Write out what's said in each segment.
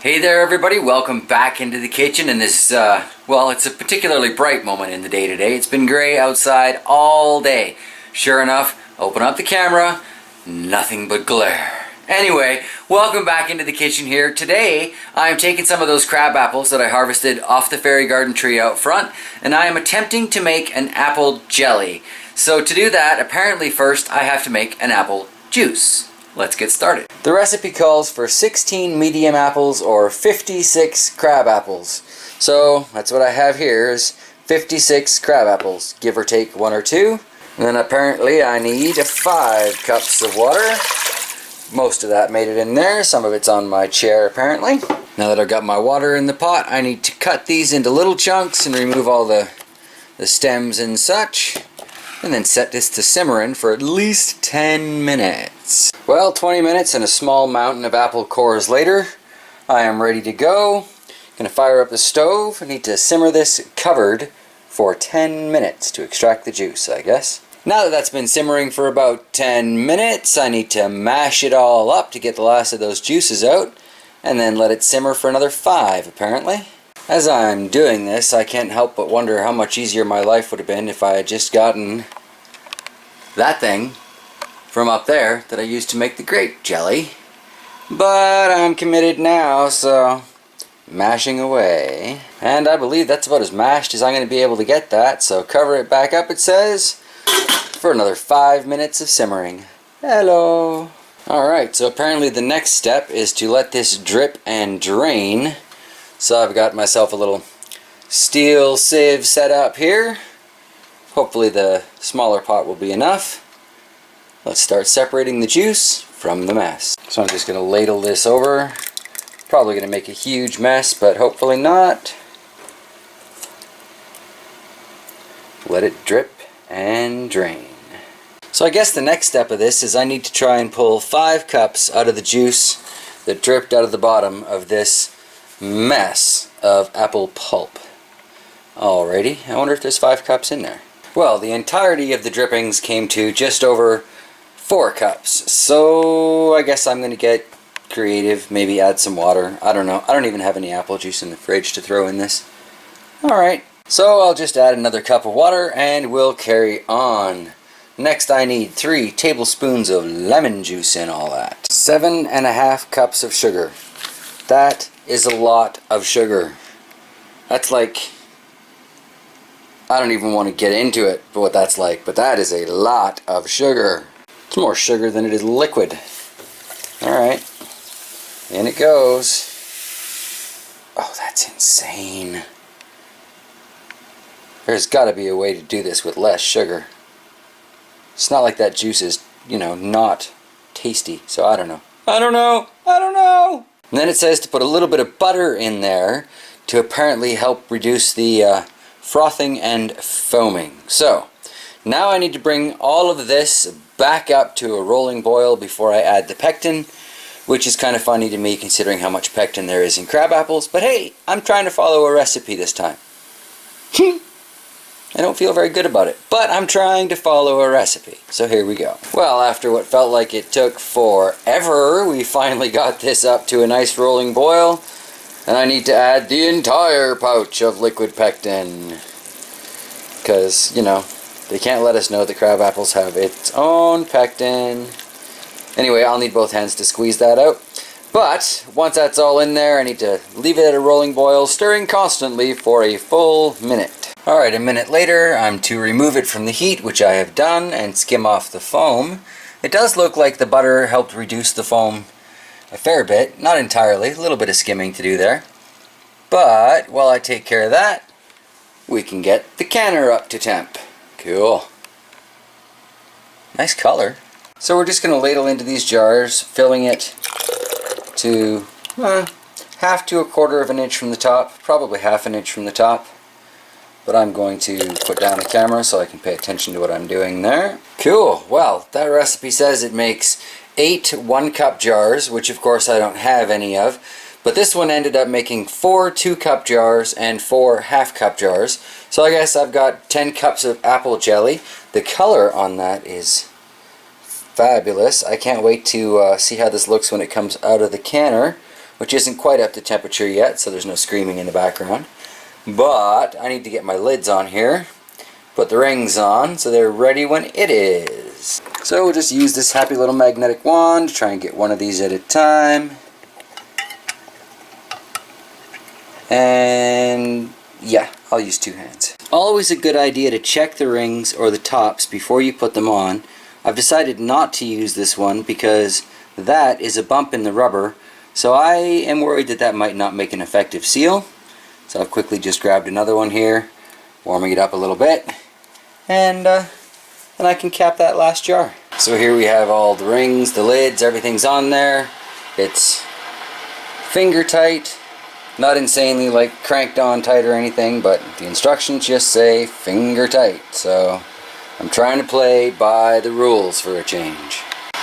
Hey there everybody, welcome back into the kitchen in this, well, it's a particularly bright moment in the day today. It's been gray outside all day. Sure enough, open up the camera, nothing but glare. Anyway, welcome back into the kitchen here. Today, I'm taking some of those crab apples that I harvested off the fairy garden tree out front, and I am attempting to make an apple jelly. So to do that, apparently first I have to make an apple juice. Let's get started. The recipe calls for 16 medium apples or 56 crab apples. So that's what I have here is 56 crab apples, give or take one or two. And then apparently I need 5 cups of water. Most of that made it in there, some of it's on my chair apparently. Now that I've got my water in the pot, I need to cut these into little chunks and remove all the stems and such. And then set this to simmering for at least 10 minutes. Well, 20 minutes and a small mountain of apple cores later, I am ready to go. Gonna fire up the stove. I need to simmer this covered for 10 minutes to extract the juice, I guess. Now that that's been simmering for about 10 minutes, I need to mash it all up to get the last of those juices out, and then let it simmer for another 5 apparently. As I'm doing this, I can't help but wonder how much easier my life would have been if I had just gotten that thing from up there that I used to make the grape jelly. But I'm committed now, so mashing away. And I believe that's about as mashed as I'm going to be able to get that, so cover it back up, it says, for another 5 minutes of simmering. Hello! Alright, so apparently the next step is to let this drip and drain. So I've got myself a little steel sieve set up here. Hopefully the smaller pot will be enough. Let's start separating the juice from the mess. So I'm just going to ladle this over. Probably going to make a huge mess, but hopefully not. Let it drip and drain. So I guess the next step of this is I need to try and pull 5 cups out of the juice that dripped out of the bottom of this mess of apple pulp. Alrighty, I wonder if there's 5 cups in there. Well, the entirety of the drippings came to just over 4 cups, so I guess I'm going to get creative, maybe add some water. I don't know. I don't even have any apple juice in the fridge to throw in this. Alright, so I'll just add another cup of water and we'll carry on. Next I need 3 tablespoons of lemon juice in all that. 7.5 cups of sugar. That is a lot of sugar. That's like, I don't even want to get into it for what that's like, but that is a lot of sugar. It's more sugar than it is liquid. Alright, in it goes. Oh, that's insane. There's got to be a way to do this with less sugar. It's not like that juice is, you know, not tasty, so I don't know. I don't know! And then it says to put a little bit of butter in there to apparently help reduce the frothing and foaming. So, now I need to bring all of this back up to a rolling boil before I add the pectin, which is kind of funny to me considering how much pectin there is in crab apples, but hey, I'm trying to follow a recipe this time. I don't feel very good about it, but I'm trying to follow a recipe, so here we go. Well, after what felt like it took forever, we finally got this up to a nice rolling boil, and I need to add the entire pouch of liquid pectin, because, you know, they can't let us know that crab apples have its own pectin. Anyway, I'll need both hands to squeeze that out. But once that's all in there, I need to leave it at a rolling boil, stirring constantly for a full minute. Alright, a minute later, I'm to remove it from the heat, which I have done, and skim off the foam. It does look like the butter helped reduce the foam a fair bit. Not entirely, a little bit of skimming to do there. But while I take care of that, we can get the canner up to temp. Cool. Nice color. So we're just going to ladle into these jars, filling it to half to a quarter of an inch from the top, probably half an inch from the top. But I'm going to put down the camera so I can pay attention to what I'm doing there. Cool. Well, that recipe says it makes 8 1-cup jars, which of course I don't have any of. But this one ended up making 4 2-cup jars and 4 half-cup jars. So I guess I've got 10 cups of apple jelly. The color on that is fabulous. I can't wait to see how this looks when it comes out of the canner. which isn't quite up to temperature yet, so there's no screaming in the background. But I need to get my lids on here, put the rings on so they're ready when it is. So we'll just use this happy little magnetic wand to try and get one of these at a time. And yeah, I'll use 2 hands. Always a good idea to check the rings or the tops before you put them on. I've decided not to use this one because that is a bump in the rubber, so I am worried that that might not make an effective seal. So I've quickly just grabbed another one here, warming it up a little bit, and then I can cap that last jar. So here we have all the rings, the lids, everything's on there. It's finger tight. Not insanely like cranked on tight or anything, but the instructions just say finger tight. So I'm trying to play by the rules for a change.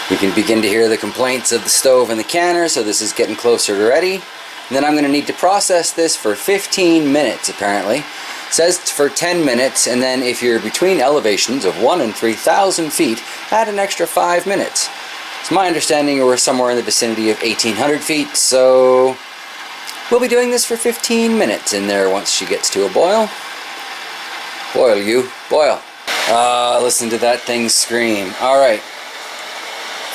We can begin to hear the complaints of the stove and the canner, so this is getting closer to ready. And then I'm going to need to process this for 15 minutes apparently. It says for 10 minutes, and then if you're between elevations of 1 and 3,000 feet, add an extra 5 minutes. It's my understanding we're somewhere in the vicinity of 1,800 feet, so we'll be doing this for 15 minutes in there once she gets to a boil. Boil, you. Boil. Listen to that thing scream. Alright.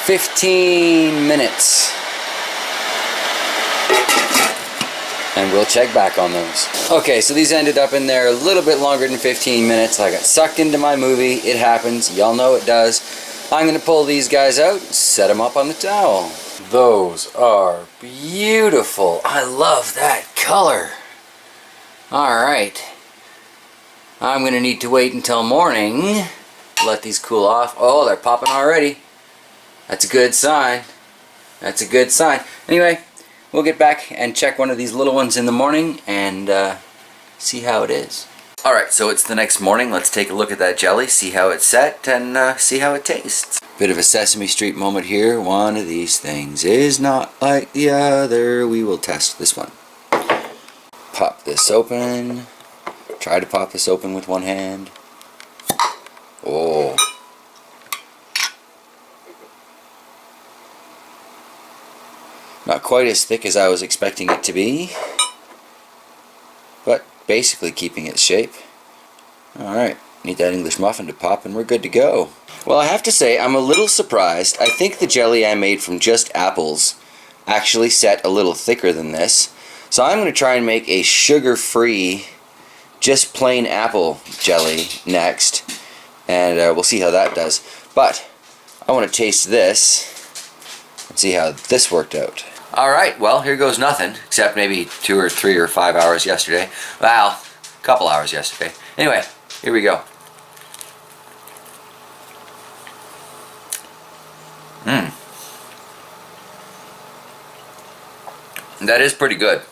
15 minutes. And we'll check back on those. Okay, so these ended up in there a little bit longer than 15 minutes. I got sucked into my movie. It happens. Y'all know it does. I'm going to pull these guys out, set them up on the towel. Those are beautiful. I love that color. Alright. I'm going to need to wait until morning. Let these cool off. Oh, they're popping already. That's a good sign. That's a good sign. Anyway, we'll get back and check one of these little ones in the morning and see how it is. Alright, so it's the next morning. Let's take a look at that jelly, see how it's set, and see how it tastes. Bit of a Sesame Street moment here. One of these things is not like the other. We will test this one. Pop this open. Try to pop this open with one hand. Oh. Not quite as thick as I was expecting it to be, but basically keeping its shape. Alright, need that English muffin to pop and we're good to go. Well, I have to say, I'm a little surprised. I think the jelly I made from just apples actually set a little thicker than this. So I'm going to try and make a sugar-free, just plain apple jelly next. And we'll see how that does. But I want to taste this and see how this worked out. Alright, well, here goes nothing, except maybe 2 or 3 or 5 hours yesterday. Well, a couple hours yesterday. Anyway, here we go. That is pretty good.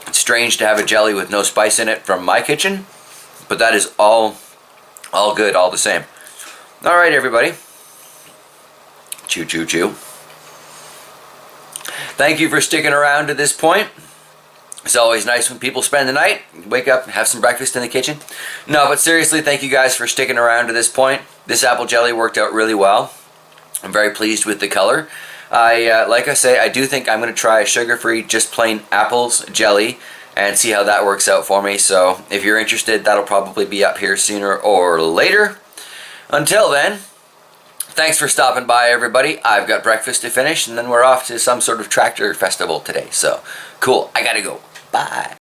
It's strange to have a jelly with no spice in it from my kitchen, but that is all good, all the same. Alright, everybody. Chew, chew, chew. Thank you for sticking around to this point. It's always nice when people spend the night, wake up, have some breakfast in the kitchen. No, but seriously, thank you guys for sticking around to this point. This apple jelly worked out really well. I'm very pleased with the color. Like I say, I do think I'm going to try a sugar-free, just plain apples jelly and see how that works out for me. So if you're interested, that'll probably be up here sooner or later. Until then, thanks for stopping by, everybody. I've got breakfast to finish, and then we're off to some sort of tractor festival today. So, cool. I gotta go. Bye.